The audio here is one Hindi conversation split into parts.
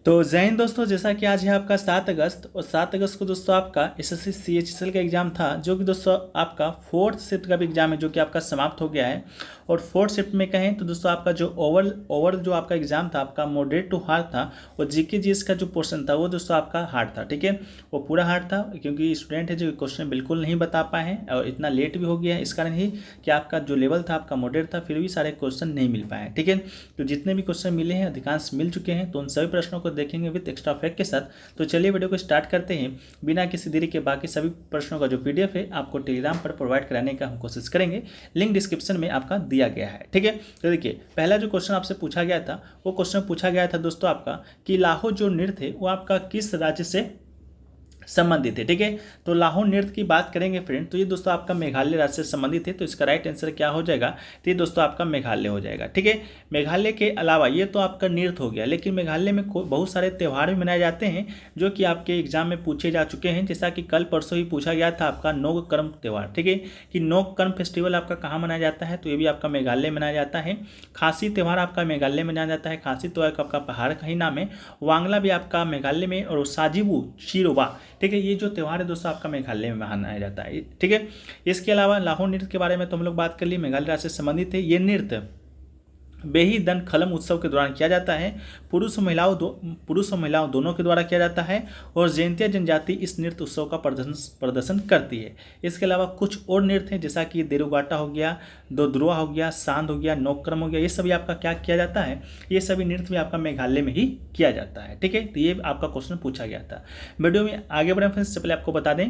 तो जय हिंद दोस्तों, जैसा कि आज है आपका 7 अगस्त और 7 अगस्त को दोस्तों आपका एसएससी सीएचएसएल का एग्जाम था, जो कि दोस्तों आपका फोर्थ शिफ्ट का भी एग्जाम है, जो कि आपका समाप्त हो गया है। और फोर्थ शिफ्ट में कहें तो दोस्तों आपका जो ओवर जो आपका एग्जाम था, आपका मॉडरेट टू हार्ड था। और जीके जीएस का जो पोर्शन था वो दोस्तों आपका हार्ड था। ठीक है, वो पूरा हार्ड था, क्योंकि स्टूडेंट है जो क्वेश्चन बिल्कुल नहीं बता पाए हैं और इतना लेट भी हो गया है। इस कारण ही कि आपका जो लेवल था आपका मॉडरेट था, फिर भी सारे क्वेश्चन नहीं मिल पाए हैं। ठीक है, तो जितने भी क्वेश्चन मिले हैं अधिकांश मिल चुके हैं, तो उन सभी प्रश्नों को देखेंगे विद एक्स्ट्रा फैक्ट के साथ। तो चलिए वीडियो को स्टार्ट करते हैं बिना किसी देरी के। बाकी सभी प्रश्नों का जो पीडीएफ है आपको टेलीग्राम पर प्रोवाइड कराने का हम कोशिश करेंगे, लिंक डिस्क्रिप्शन में आपका दिया गया है। ठीक है, तो देखिए पहला जो क्वेश्चन आपसे पूछा गया था, वो क्वेश्चन पूछा गया था दोस्तों आपका कि लाहो जो नृत्य है वो आपका किस राज्य से संबंधित है। ठीक है, तो लाहौर नृत्य की बात करेंगे फ्रेंड, तो ये दोस्तों आपका मेघालय राज्य से संबंधित है। तो इसका राइट आंसर क्या हो जाएगा, तो ये दोस्तों आपका मेघालय हो जाएगा। ठीक है, मेघालय के अलावा ये तो आपका नृत्य हो गया, लेकिन मेघालय में बहुत सारे त्यौहार भी मनाए जाते हैं जो कि आपके एग्जाम में पूछे जा चुके हैं। जैसा कि कल परसों ही पूछा गया था आपका नोक कर्म त्यौहार। ठीक है, कि नोक कर्म फेस्टिवल आपका कहाँ मनाया जाता है, तो ये भी आपका मेघालय में मनाया जाता है। खांसी त्यौहार आपका मेघालय में मनाया जाता है, खांसी तो आपका पहाड़ का ही नाम है। वांगला भी आपका मेघालय में, और साजिबू शिरोबा, ठीक है, ये जो त्यौहार है दोस्तों आपका मेघालय में मनाया जाता है। ठीक है, इसके अलावा लाहौर नृत्य के बारे में तो हम लोग बात कर लिए, मेघालय राज्य से संबंधित है। ये नृत्य बेही दन खलम उत्सव के दौरान किया जाता है। पुरुष और महिलाओं दोनों के द्वारा किया जाता है। और जैंतिया जनजाति इस नृत्य उत्सव का प्रदर्शन करती है। इसके अलावा कुछ और नृत्य हैं, जैसा कि देरुगाटा हो गया, दोद्रुआ हो गया, सांद हो गया, नोकक्रम हो गया, ये सभी आपका क्या किया जाता है, ये सभी नृत्य भी आपका मेघालय में ही किया जाता है। ठीक है, तो ये आपका क्वेश्चन पूछा गया था। वीडियो में आगे बढ़े फ्रेंड्स, इससे पहले आपको बता दें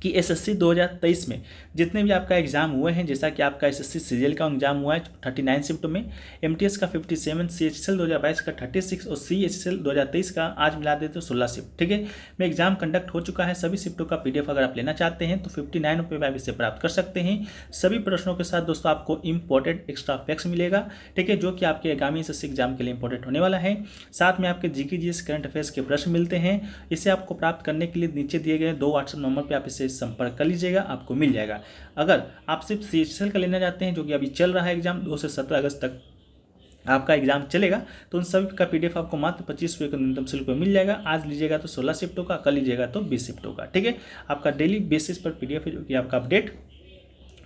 कि एसएससी 2023 में जितने भी आपका एग्जाम हुए हैं, जैसा कि आपका एसएससी सीजीएल का एग्जाम हुआ है 39 शिफ्ट में, एमटीएस का 57, सीएचएसएल 2022 का 36 और सीएचएसएल 2023 का आज मिला देते तो 16 शिफ्ट। ठीक है, में एग्जाम कंडक्ट हो चुका है। सभी शिफ्टों का पीडीएफ अगर आप लेना चाहते हैं तो 59 रुपये में आप इसे प्राप्त कर सकते हैं। सभी प्रश्नों के साथ दोस्तों आपको इंपॉर्टेंट एक्स्ट्रा फैक्ट्स मिलेगा। ठीक है, जो कि आपके आगामी एसएससी एग्जाम के लिए इंपॉर्टेंट होने वाला है। साथ में आपके जीके जीएस करंट अफेयर्स के प्रश्न मिलते हैं। इसे आपको प्राप्त करने के लिए नीचे दिए गए 2 व्हाट्सएप नंबर पर आप इसे संपर्क कर लीजिएगा, आपको मिल जाएगा। अगर आप सिर्फ सीएचएसएल का लेना चाहते हैं, जो कि अभी चल रहा है एग्जाम, 2 से 17 अगस्त तक आपका एग्जाम चलेगा, तो उन सभी का पीडीएफ आपको मात्र 25 रुपये के न्यूनतम शुल्क में मिल जाएगा। आज लीजिएगा तो 16 शिफ्टों का, कल लीजिएगा तो 20 शिफ्टों का। ठीक है, आपका डेली बेसिस पर पीडीएफ है जो कि आपका अपडेट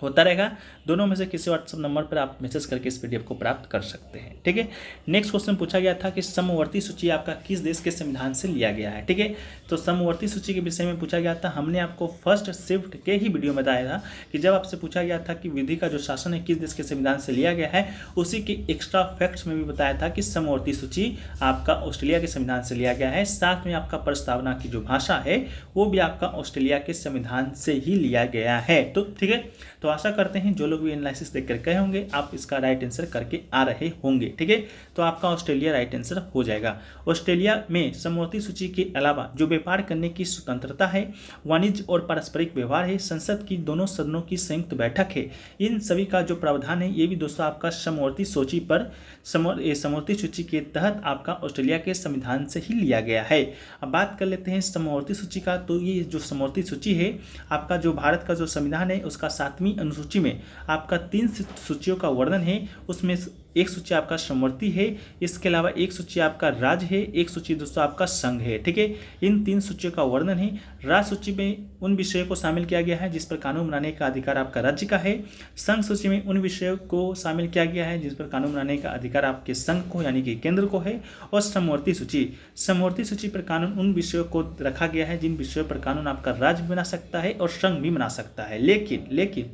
होता रहेगा। दोनों में से किसी व्हाट्सएप नंबर पर आप मैसेज करके इस पीडीएफ को प्राप्त कर सकते हैं। ठीक है, नेक्स्ट क्वेश्चन पूछा गया था कि समवर्ती सूची आपका किस देश के संविधान से लिया गया है। ठीक है, तो समवर्ती सूची के विषय में पूछा गया था। हमने आपको फर्स्ट शिफ्ट के ही वीडियो में बताया था कि जब आपसे पूछा गया था कि विधि का जो शासन है किस देश के संविधान से लिया गया है, उसी के एक्स्ट्रा फैक्ट्स में भी बताया था कि समवर्ती सूची आपका ऑस्ट्रेलिया के संविधान से लिया गया है। साथ में आपका प्रस्तावना की जो भाषा है वो भी आपका ऑस्ट्रेलिया के संविधान से ही लिया गया है। तो ठीक है, तो आशा करते हैं जो लोग भी एनालिसिस देख कर कहे होंगे आप इसका राइट आंसर करके आ रहे होंगे। ठीक है, तो आपका ऑस्ट्रेलिया राइट आंसर हो जाएगा। ऑस्ट्रेलिया में समवर्ती सूची के अलावा जो व्यापार करने की स्वतंत्रता है, वाणिज्य और पारस्परिक व्यवहार है, संसद की दोनों सदनों की संयुक्त बैठक है, इन सभी का जो प्रावधान है ये भी दोस्तों आपका समवर्ती सूची पर समवर्ती सूची के तहत आपका ऑस्ट्रेलिया के संविधान से ही लिया गया है। अब बात कर लेते हैं समवर्ती सूची का। तो ये जो समवर्ती सूची है आपका जो भारत का जो संविधान है उसका 7वीं अनुसूची में आपका 3 सूचियों का वर्णन है। उसमें एक सूची आपका समवर्ती है, इसके अलावा एक सूची आपका राज्य है, एक सूची दोस्तों आपका संघ है। ठीक है, इन 3 सूचियों का वर्णन है। राज्य सूची में उन विषयों को शामिल किया गया है जिस पर कानून बनाने का अधिकार आपका राज्य का है। संघ सूची में उन विषयों को शामिल किया गया है जिस पर कानून बनाने का अधिकार आपके संघ को यानी कि केंद्र को है। और समवर्ती सूची पर कानून उन विषयों को रखा गया है जिन विषयों पर कानून आपका राज्य बना सकता है और संघ भी बना सकता है। लेकिन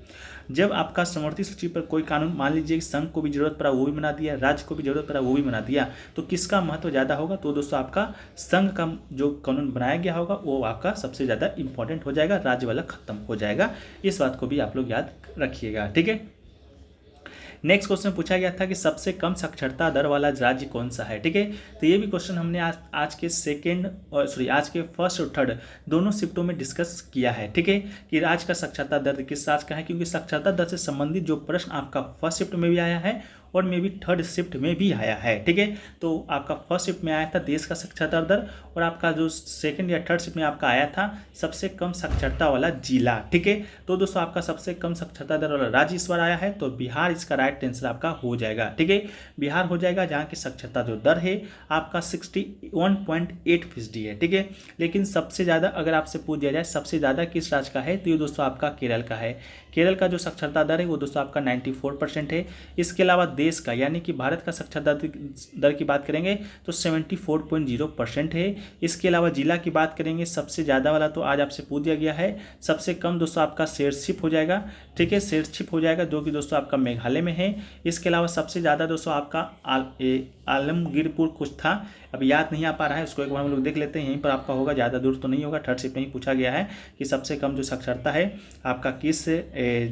जब आपका समवर्ती सूची पर कोई कानून, मान लीजिए संघ को भी जरूरत पड़ा वो भी बना दिया, राज्य को भी जरूरत पड़ा वो भी बना दिया, तो किसका महत्व ज़्यादा होगा, तो दोस्तों आपका संघ का जो कानून बनाया गया होगा वो आपका सबसे ज़्यादा इंपॉर्टेंट हो जाएगा, राज्य वाला खत्म हो जाएगा। इस बात को भी आप लोग याद रखिएगा। ठीक है, नेक्स्ट क्वेश्चन पूछा गया था कि सबसे कम साक्षरता दर वाला राज्य कौन सा है। ठीक है, तो ये भी क्वेश्चन हमने आज के फर्स्ट और थर्ड दोनों शिफ्टों में डिस्कस किया है। ठीक है, कि राज्य का साक्षरता दर किस राज्य का है, क्योंकि साक्षरता दर से संबंधित जो प्रश्न आपका फर्स्ट शिफ्ट में भी आया है और मे बी थर्ड शिफ्ट में भी आया है। ठीक है, तो आपका फर्स्ट शिफ्ट में आया था देश का साक्षरता दर, और आपका जो सेकंड या थर्ड शिफ्ट में आपका आया था सबसे कम साक्षरता वाला जिला। ठीक है, तो दोस्तों आपका सबसे कम साक्षरता दर वाला राज्य इस बार आया है, तो बिहार इसका राइट आंसर आपका हो जाएगा। ठीक है, बिहार हो जाएगा, जहाँ की साक्षरता जो दर है आपका 61.8% है। ठीक है, लेकिन सबसे ज़्यादा अगर आपसे पूछ दिया जाए सबसे ज़्यादा किस राज्य का है, तो ये दोस्तों आपका केरल का है। केरल का जो साक्षरता दर है वो दोस्तों आपका 94% है। इसके अलावा देश का यानी कि भारत का साक्षरता दर की बात करेंगे तो 74.0% है। इसके अलावा जिला की बात करेंगे सबसे ज़्यादा वाला तो आज आपसे पूछ दिया गया है, सबसे कम दोस्तों आपका शेरशिप हो जाएगा। ठीक है, शेरशिप हो जाएगा जो कि दोस्तों आपका मेघालय में है। इसके अलावा सबसे ज़्यादा दोस्तों आपका आलमगीरपुर कुछ था, अब याद नहीं आ पा रहा है, उसको एक बार हम लोग देख लेते हैं। यहीं पर आपका होगा, ज़्यादा दूर तो नहीं होगा, थर्ड शिफ्ट में ही पूछा गया है कि सबसे कम जो साक्षरता है आपका किस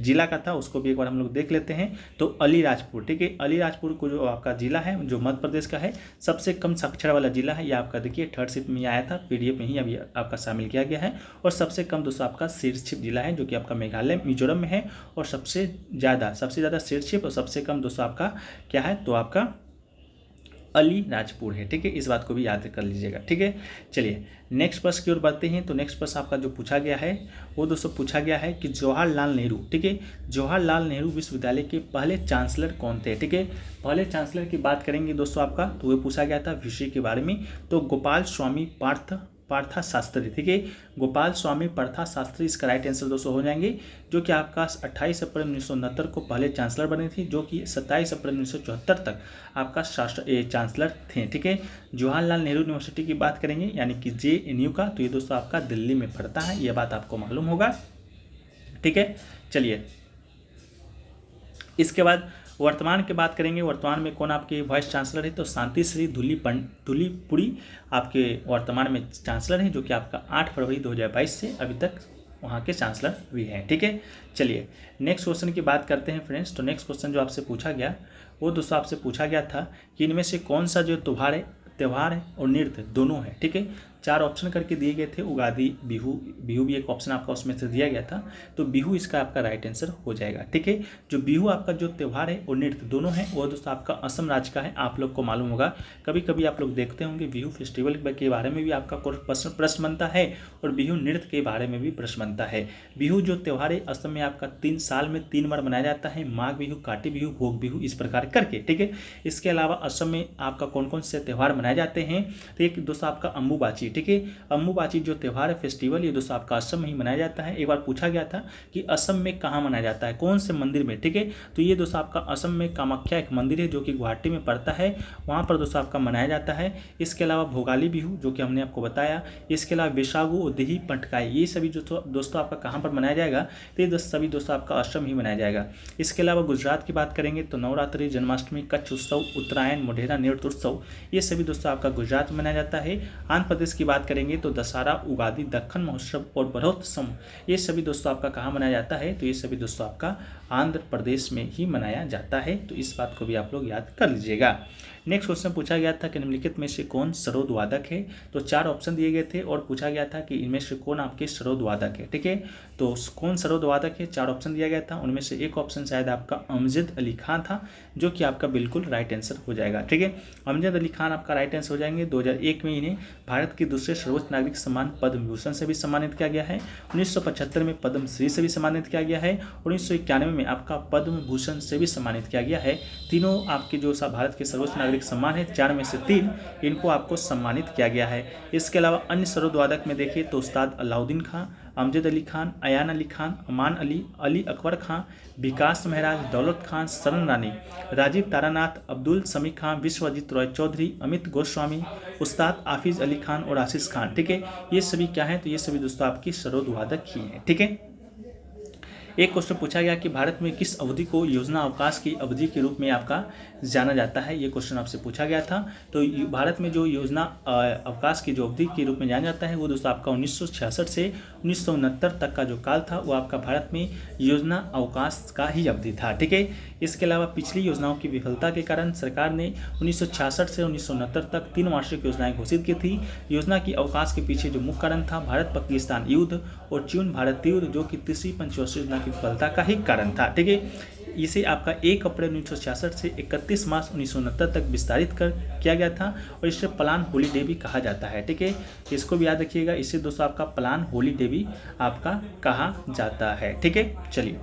जिला का था, उसको भी एक बार हम लोग देख लेते हैं। तो अलीराजपुर, ठीक है, अलीराजपुर को जो आपका जिला है जो मध्य प्रदेश का है, सबसे कम साक्षर वाला जिला है। ये आपका देखिए थर्ड शिफ्ट में आया था, PDF में ही अभी आपका शामिल किया गया है। और सबसे कम दोस्तों आपका शेरशिप जिला है जो कि आपका मेघालय मिजोरम में है, और सबसे ज़्यादा शेरशिप और सबसे कम दोस्तों आपका क्या है, तो आपका अलीराजपुर है। ठीक है, इस बात को भी याद कर लीजिएगा। ठीक है, चलिए नेक्स्ट प्रश्न की ओर बढ़ते हैं। तो नेक्स्ट प्रश्न आपका जो पूछा गया है वो दोस्तों पूछा गया है कि जवाहरलाल नेहरू, ठीक है, जवाहरलाल नेहरू विश्वविद्यालय के पहले चांसलर कौन थे। ठीक है, पहले चांसलर की बात करेंगे दोस्तों आपका, तो वो पूछा गया था विषय के बारे में, तो गोपाल स्वामी पार्था शास्त्री। ठीक है, गोपाल स्वामी पार्था शास्त्री इसका राइट आंसर दोस्तों हो जाएंगे, जो कि आपका 28 अप्रैल 1969 को पहले चांसलर बने थे, जो कि 27 अप्रैल 1974 तक आपका चांसलर थे। ठीक है, जवाहरलाल नेहरू यूनिवर्सिटी की बात करेंगे यानी कि JNU का, तो ये दोस्तों आपका दिल्ली में पड़ता है, ये बात आपको मालूम होगा। ठीक है, चलिए इसके बाद वर्तमान की बात करेंगे। वर्तमान में कौन आपके वाइस चांसलर है, तो शांति श्री धुलीपुड़ी आपके वर्तमान में चांसलर हैं, जो कि आपका 8 फरवरी 2022 से अभी तक वहाँ के चांसलर भी हैं। ठीक है, चलिए नेक्स्ट क्वेश्चन की बात करते हैं फ्रेंड्स। तो नेक्स्ट क्वेश्चन जो आपसे पूछा गया वो दोस्तों आपसे पूछा गया था कि इनमें से कौन सा जो त्यौहार है और नृत्य दोनों है। ठीक है, 4 ऑप्शन करके दिए गए थे, उगादी, बिहू भी एक ऑप्शन आपका उसमें से दिया गया था, तो बिहू इसका आपका राइट आंसर हो जाएगा। ठीक है, जो बिहू आपका जो त्यौहार है और नृत्य दोनों है वो दोस्तों आपका असम राज्य का है। आप लोग को मालूम होगा, कभी कभी आप लोग देखते होंगे बिहू फेस्टिवल के बारे में भी आपका प्रश्न बनता है और बिहू नृत्य के बारे में भी प्रश्न बनता है। बिहू जो त्यौहार है असम में आपका 3 साल में 3 बार मनाया जाता है, माघ बिहू, काटी बिहू, भोग बिहू, इस प्रकार करके। ठीक है, इसके अलावा असम में आपका कौन कौन से त्यौहार मनाए जाते हैं, तो एक दोस्तों आपका अम्बुबाची। ठीक है, अम्बुबाची जो त्यौहार है फेस्टिवल, ये दोस्तों आपका असम में ही मनाया जाता है। एक बार पूछा गया था कि असम में कहाँ मनाया जाता है, कौन से मंदिर में। ठीक है, तो ये दोस्तों आपका असम में कामाख्या एक मंदिर है जो कि गुवाहाटी में पड़ता है, वहाँ पर दोस्तों आपका मनाया जाता है। इसके अलावा भोगाली बिहू जो कि हमने आपको बताया, इसके अलावा बैसागु और देही पटकाई, ये सभी जो दोस्तों आपका कहाँ पर मनाया जाएगा, तो ये सभी दोस्तों आपका असम ही मनाया जाएगा। इसके अलावा गुजरात की बात करेंगे तो नवरात्रि, जन्माष्टमी, कच्छ उत्सव, उत्तरायण, मोढेरा नृत्य उत्सव, ये सभी दोस्तों आपका गुजरात में मनाया जाता है। आंध्र प्रदेश की बात करेंगे तो दशहरा, उगादी, दक्खन महोत्सव और बरहोत्सव, ये सभी दोस्तों आपका कहाँ मनाया जाता है, तो ये सभी दोस्तों आपका आंध्र प्रदेश में ही मनाया जाता है। तो इस बात को भी आप लोग याद कर लीजिएगा। नेक्स्ट क्वेश्चन पूछा गया था कि निम्नलिखित में से कौन सरोद वादक है, तो 4 ऑप्शन दिए गए थे और पूछा गया था कि इनमें से कौन आपके सरोद वादक है। ठीक है, तो कौन सरोद वादक है, 4 ऑप्शन दिया गया था, उनमें से एक ऑप्शन शायद आपका अमजद अली खान था, जो कि आपका बिल्कुल राइट आंसर हो जाएगा। ठीक है, अमजद अली खान आपका राइट आंसर हो जाएंगे। 2001 में इन्हें भारत के दूसरे सर्वोच्च नागरिक सम्मान पद्म विभूषण से भी सम्मानित किया गया है, 1975 में पद्म श्री से भी सम्मानित किया गया है, 1991 में आपका पद्म भूषण से भी सम्मानित किया गया है। तीनों आपके जो भारत के सर्वोच्च नागरिक सम्मान है, 4 में से 3 इनको आपको सम्मानित किया गया है। इसके अलावा अन्य सरोद वादक में देखिए तो उस्ताद अलाउद्दीन खां, अमजद अली खान, अयान अली खान, अमान अली, अली अकबर खान, विकास महराज, दौलत खान, शरण रानी, राजीव तारानाथ, अब्दुल समी खान, विश्वजीत रॉय चौधरी, अमित गोस्वामी, उस्ताद आफिज अली खान और आशीष खान। ठीक है, ये सभी क्या है, तो ये सभी दोस्तों आपकी सरोद वादक ही हैं। ठीक है, एक क्वेश्चन पूछा गया कि भारत में किस अवधि को योजना अवकाश की अवधि के रूप में आपका जाना जाता है, ये क्वेश्चन आपसे पूछा गया था। तो भारत में जो योजना अवकाश की जो अवधि के रूप में जाना जाता है वो दोस्तों आपका 1966 से 1969 तक का जो काल था वो आपका भारत में योजना अवकाश का ही अवधि था। ठीक है, इसके अलावा पिछली योजनाओं की विफलता के कारण सरकार ने 1966 से 1969 तक 3 वार्षिक योजनाएं घोषित की थी। योजना की अवकाश के पीछे जो मुख्य कारण था भारत पाकिस्तान युद्ध और चीन भारत युद्ध, जो कि तीसरी पंचवर्षीय योजना की विफलता का ही कारण था। ठीक है, इसे आपका 1 अप्रैल 1966 से 31 मार्च 1969 तक विस्तारित किया गया था और इसे प्लान हॉलीडे भी कहा जाता है। ठीक है, इसको भी याद रखिएगा, इसे दोस्तों आपका प्लान हॉलीडे भी आपका कहा जाता है। ठीक है, चलिए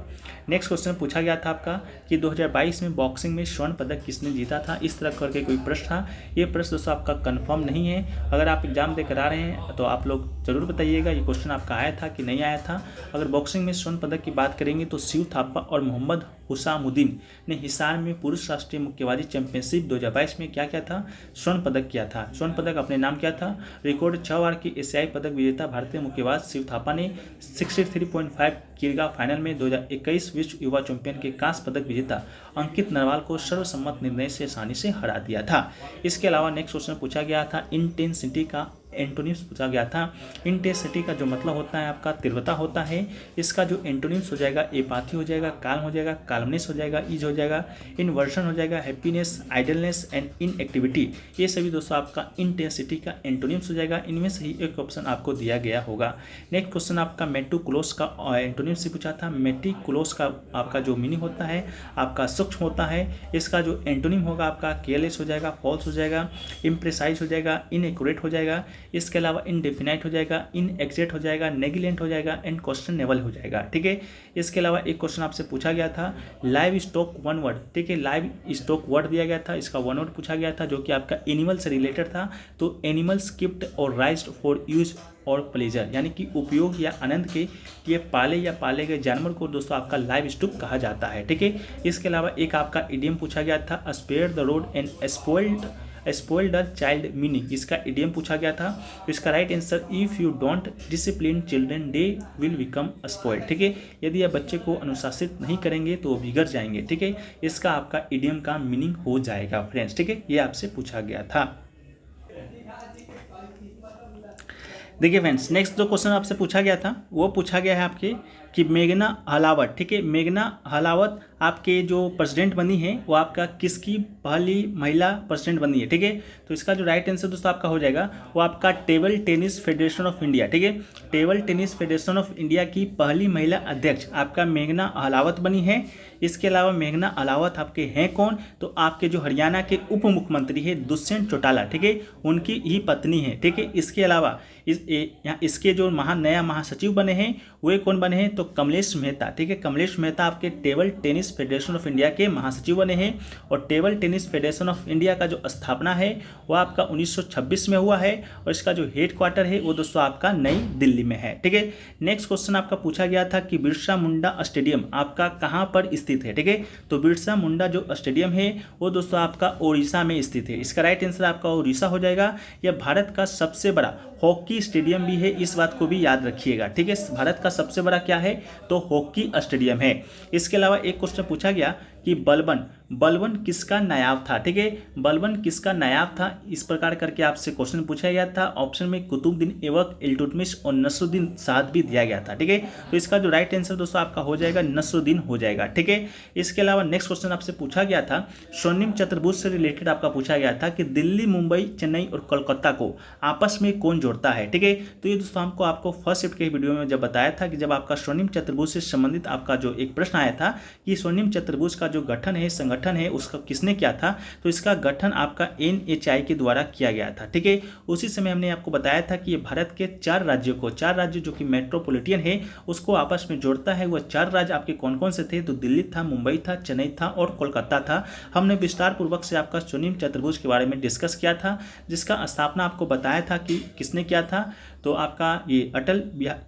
नेक्स्ट क्वेश्चन पूछा गया था आपका कि 2022 में बॉक्सिंग में स्वर्ण पदक किसने जीता था, इस तरह करके कोई प्रश्न था। ये प्रश्न दोस्तों आपका कंफर्म नहीं है। अगर आप एग्जाम देकर आ रहे हैं तो आप लोग जरूर बताइएगा ये क्वेश्चन आपका आया था कि नहीं आया था। अगर बॉक्सिंग में स्वर्ण पदक की बात करेंगे तो शिव थापा और मोहम्मद हुसामुद्दीन ने हिसार में पुरुष राष्ट्रीय मुक्केबाजी चैंपियनशिप 2022 में क्या किया था, स्वर्ण पदक किया था। स्वर्ण पदक अपने नाम किया था। रिकॉर्ड 6 बार की एशियाई पदक विजेता भारतीय मुक्केबाज शिव थापा ने 63.5 किलोग्राम फाइनल में 2021 विश्व युवा चैंपियन के कांस्य पदक विजेता अंकित नरवाल को सर्वसम्मत निर्णय से आसानी से हरा दिया था। इसके अलावा नेक्स्ट क्वेश्चन पूछा गया था इंटेंसिटी का एंटोनिम्स पूछा गया था। इंटेंसिटी का जो मतलब होता है आपका तीव्रता होता है, इसका जो एंटोनिम्स हो जाएगा एपाथी हो जाएगा, काल्म हो जाएगा, काल्मनेस हो जाएगा, ईज हो जाएगा, इन्वर्शन हो जाएगा, हैप्पीनेस, आइडलनेस एंड इनएक्टिविटी। ये सभी दोस्तों आपका इंटेंसिटी का एंटोनिम्स हो जाएगा। इनमें से ही एक ऑप्शन आपको दिया गया होगा। नेक्स्ट क्वेश्चन आपका मेटिकुलोस का एंटोनिम्स से पूछा था। मेटिकुलोस का आपका जो मीनिंग होता है आपका सूक्ष्म होता है। इसका जो एंटोनिम होगा आपका केयरलेस हो जाएगा, फॉल्स हो जाएगा, इम्प्रिसाइज हो जाएगा, इनएक्यूरेट हो जाएगा। इसके अलावा इनडेफिनाइट हो जाएगा, इनएग्जैक्ट हो जाएगा, नेग्लिजेंट हो जाएगा एंड क्वेश्चनेबल हो जाएगा। ठीक है, इसके अलावा एक क्वेश्चन आपसे पूछा गया था लाइव स्टॉक वन वर्ड। ठीक है, लाइव स्टॉक वर्ड दिया गया था, इसका वन वर्ड पूछा गया था जो कि आपका एनिमल से रिलेटेड था। तो एनिमल्स कीप्ड और राइज्ड फॉर यूज और प्लेजर, यानी कि उपयोग या आनंद के लिए पाले या पाले गए जानवर को दोस्तों आपका लाइव स्टॉक कहा जाता है। ठीक है, इसके अलावा एक आपका इडियम पूछा गया था spare the rod and spoiled the child meaning. इसका इडियम पूछा गया था। तो इसका right answer if you don't discipline children they will become spoiled. ठीक है, यदि आप बच्चे को अनुशासित नहीं करेंगे तो वो बिगड़ जाएंगे। ठीक है, इसका आपका इडियम का मीनिंग हो जाएगा फ्रेंड्स। ठीक है, ये आपसे पूछा गया था। देखिए फ्रेंड्स, नेक्स्ट जो क्वेश्चन आपसे पूछा गया था वो पूछा गया है आपके कि मेघना हलावत। ठीक है, मेघना हलावत आपके जो प्रेसिडेंट बनी है वो आपका किसकी पहली महिला प्रेसिडेंट बनी है। ठीक है, तो इसका जो राइट आंसर दोस्तों आपका हो जाएगा वो आपका table tennis federation of India. ठीक है, table tennis federation of India की पहली महिला अध्यक्ष आपका मेघना हलावत बनी है। इसके अलावा मेघना हलावत आपके हैं कौन, तो आपके जो हरियाणा के उप मुख्यमंत्री है दुष्यंत चौटाला। ठीक है, उनकी ही पत्नी है। ठीक है, इसके अलावा इसके जो नया महासचिव बने हैं वे कौन बने हैं, तो कमलेश मेहता। ठीक है, कमलेश मेहता आपके table tennis federation of India के महासचिव बने हैं। और table tennis federation of India का जो स्थापना है वो आपका 1926 में हुआ है और इसका जो हेड क्वार्टर है वो दोस्तों आपका नई दिल्ली में है। ठीक है, नेक्स्ट क्वेश्चन आपका पूछा गया था कि बिरसा मुंडा स्टेडियम आपका कहाँ पर स्थित है। ठीक है, तो बिरसा मुंडा जो स्टेडियम है वो दोस्तों आपका ओडिशा में स्थित है। इसका राइट आंसर आपका ओडिशा हो जाएगा। यह भारत का सबसे बड़ा हॉकी स्टेडियम भी है, इस बात को भी याद रखिएगा। ठीक है, भारत का सबसे बड़ा क्या है, तो हॉकी स्टेडियम है। इसके अलावा एक क्वेश्चन पूछा गया कि बलबन किसका नायाब था। ठीक है, बलबन किसका नायाब था, इस प्रकार करके आपसे क्वेश्चन पूछा गया था। ऑप्शन में कुतुबुद्दीन ऐबक, इल्तुतमिश और नसरुद्दीन साद भी दिया गया था। ठीक है, तो इसका जो राइट आंसर दोस्तों आपका हो जाएगा नसरुद्दीन हो जाएगा। ठीक है, इसके अलावा नेक्स्ट क्वेश्चन आपसे पूछा गया था स्वर्णिम चतुर्भुज से रिलेटेड आपका पूछा गया था कि दिल्ली, मुंबई, चेन्नई और कोलकाता को आपस में कौन जोड़ता है। ठीक है, तो ये दोस्तों हमको आपको फर्स्ट शिफ्ट के वीडियो में जब बताया था कि जब आपका स्वर्णिम चतुर्भुज से संबंधित आपका जो एक प्रश्न आया था कि स्वर्णिम चतुर्भुज का जो गठन है, संगठन है, उसका किसने किया था, तो इसका गठन आपका NHI के द्वारा किया गया था। ठीक है, उसी समय हमने आपको बताया था कि ये भारत के 4 राज्यों जो कि मेट्रोपॉलिटन है उसको आपस में जोड़ता है। वह 4 राज्य आपके कौन कौन से थे, तो दिल्ली था, मुंबई था, चेन्नई था और कोलकाता था। हमने विस्तार पूर्वक से आपका स्वर्णिम चतुर्भुज के बारे में डिस्कस किया था, जिसका स्थापना आपको बताया था कि किसने किया था, तो आपका ये अटल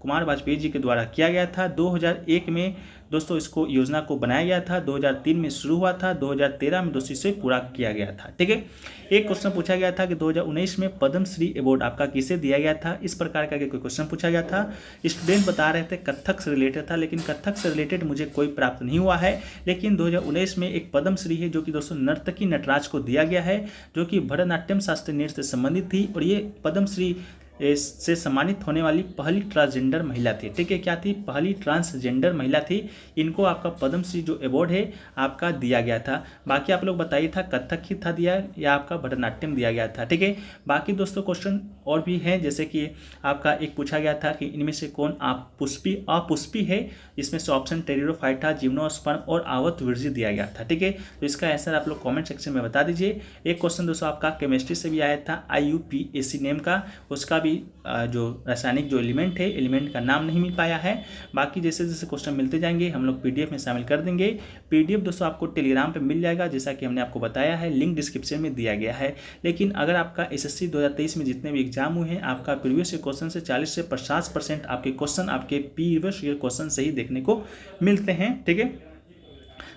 कुमार वाजपेयी जी के द्वारा किया गया था। 2001 में दोस्तों इसको योजना को बनाया गया था, 2003 में शुरू हुआ था, 2013 में दोस्तों इसे पूरा किया गया था। ठीक है, एक क्वेश्चन पूछा गया था कि 2019 में पद्मश्री अवार्ड आपका किसे दिया गया था, इस प्रकार का कोई क्वेश्चन पूछा गया था। स्टूडेंट बता रहे थे कथक से रिलेटेड था, लेकिन कथक से रिलेटेड मुझे कोई प्राप्त नहीं हुआ है। लेकिन 2019 में एक पद्मश्री है जो कि दोस्तों नर्तकी नटराज को दिया गया है, जो कि भरतनाट्यम शास्त्रीय नृत्य से संबंधित थी। और ये पद्मश्री से सम्मानित होने वाली पहली ट्रांसजेंडर महिला थी। ठीक है, क्या थी? पहली ट्रांसजेंडर महिला थी। इनको आपका पद्मश्री जो अवार्ड है आपका दिया गया था। बाकी आप लोग बताइए था कथक ही था दिया या आपका भरतनाट्यम दिया गया था। ठीक है, बाकी दोस्तों क्वेश्चन और भी हैं, जैसे कि आपका एक पूछा गया था कि इनमें से कौन अपुष्पी है। इसमें से ऑप्शन टेरिडोफाइटा, जिम्नोस्पर्म और आवत वीर्य दिया गया था। ठीक है, तो इसका आंसर आप लोग कमेंट सेक्शन में बता दीजिए। एक क्वेश्चन दोस्तों आपका केमिस्ट्री से भी आया था, IUPAC नेम का, उसका भी जो रासायनिक जो एलिमेंट है, एलिमेंट का नाम नहीं मिल पाया है। बाकी जैसे जैसे क्वेश्चन मिलते जाएंगे हम लोग PDF में शामिल कर देंगे। PDF दोस्तों आपको टेलीग्राम पे मिल जाएगा, जैसा कि हमने आपको बताया है, लिंक डिस्क्रिप्शन में दिया गया है। लेकिन अगर आपका SSC 2023 में जितने भी एग्जाम हुए हैं, आपका प्रीवियस ईयर क्वेश्चन से 40 से 50% आपके क्वेश्चन आपके प्रीवियस ईयर क्वेश्चन से ही देखने को मिलते हैं। ठीक है,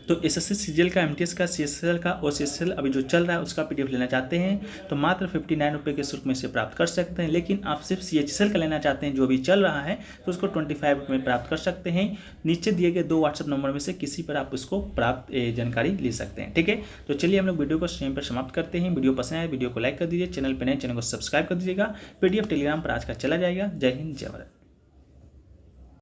तो SSC CGL का, MTS का, CSL का और CSL अभी जो चल रहा है उसका PDF लेना चाहते हैं तो मात्र 59 रुपये के शुल्क में से प्राप्त कर सकते हैं। लेकिन आप सिर्फ CHSL का लेना चाहते हैं जो अभी चल रहा है तो उसको 25 रुपये में प्राप्त कर सकते हैं। नीचे दिए गए 2 WhatsApp नंबर में से किसी पर आप उसको प्राप्त जानकारी ले सकते हैं। ठीक है, तो चलिए हम लोग वीडियो को स्ट्रीम पर समाप्त करते हैं। वीडियो पसंद आए वीडियो को लाइक कर दीजिए, चैनल पर नए चैनल को सब्सक्राइब कर दीजिएगा। PDF टेलीग्राम पर आज का चला जाएगा। जय हिंद, जय भारत।